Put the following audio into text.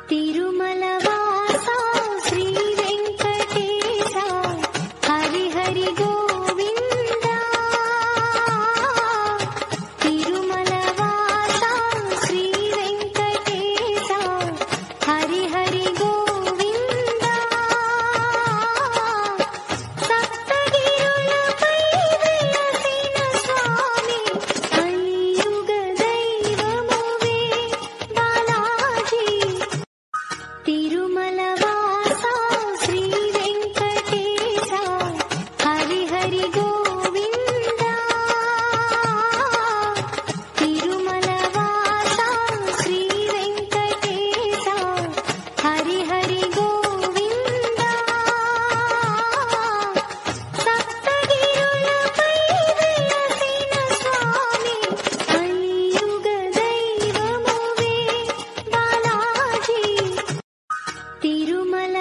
తిరుమల వాస శ్రీ వెంకటేశ హరి హరి గోవింద. తిరుమల వాస శ్రీ వెంకటేశ హరి హరి గోవింద. సప్తగిరులపై వెలసిన స్వామి కలియుగ దైవమువే బాలాజీ. తిరుమల వాస శ్రీ వెంకటేశ హరి హరి గోవింద. తిరుమల వాస శ్రీ వెంకటేశ హరి హరి గోవింద. సప్తగిరులపై వెలసిన స్వామి కలియుగ దైవమువే బాలాజీ. తిరుమల